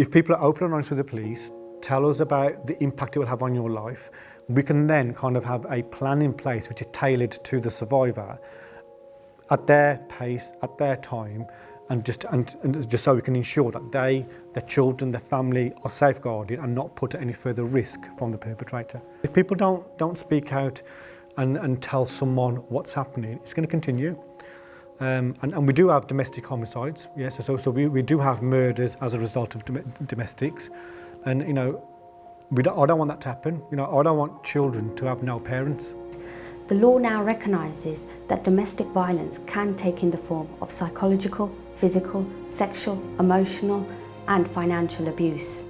If people are open and honest with the police, tell us about the impact it will have on your life, we can then kind of have a plan in place which is tailored to the survivor at their pace, at their time, and just so we can ensure that they, their children, their family are safeguarded and not put at any further risk from the perpetrator. If people don't speak out and tell someone what's happening, it's going to continue. And we do have domestic homicides, yes, so we do have murders as a result of domestics, and I don't want that to happen. I don't want children to have no parents. The law now recognises that domestic violence can take in the form of psychological, physical, sexual, emotional and financial abuse.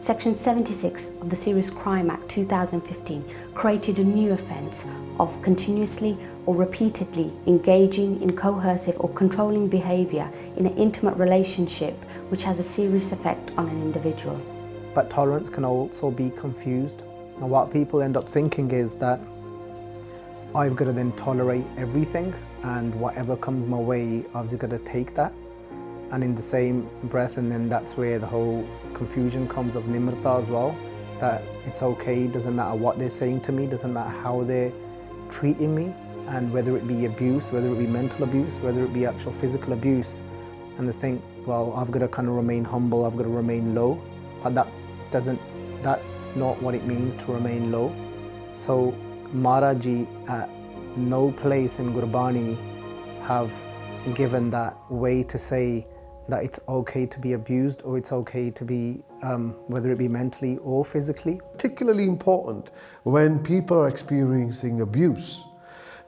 Section 76 of the Serious Crime Act 2015 created a new offence of continuously or repeatedly engaging in coercive or controlling behaviour in an intimate relationship which has a serious effect on an individual. But tolerance can also be confused. And what people end up thinking is that I've got to then tolerate everything, and whatever comes my way, I've just got to take that. And in the same breath, and then that's where the whole confusion comes of nimrata as well, that it's okay, doesn't matter what they're saying to me, doesn't matter how they're treating me, and whether it be abuse, whether it be mental abuse, whether it be actual physical abuse, and they think, well, I've got to kind of remain humble, I've got to remain low, but that's not what it means to remain low. So Maharaji at no place in Gurbani have given that way to say that it's okay to be abused, or it's okay to be, whether it be mentally or physically. Particularly important when people are experiencing abuse,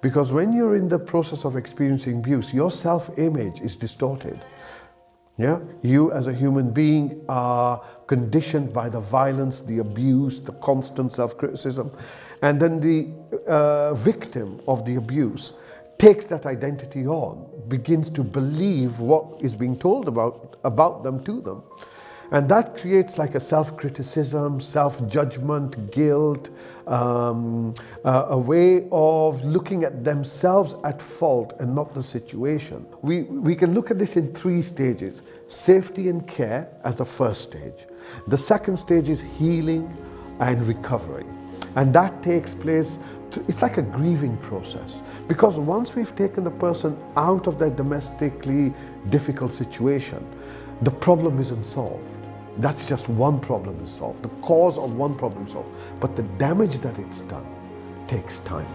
because when you're in the process of experiencing abuse, your self-image is distorted. Yeah? You as a human being are conditioned by the violence, the abuse, the constant self-criticism, and then the victim of the abuse takes that identity on, begins to believe what is being told about them to them. And that creates like a self-criticism, self-judgment, guilt, a way of looking at themselves at fault and not the situation. We can look at this in 3 stages. Safety and care as the first stage. The second stage is healing and recovery. And that takes place, it's like a grieving process. Because once we've taken the person out of that domestically difficult situation, the problem isn't solved. That's just one problem is solved, the cause of one problem is solved. But the damage that it's done takes time.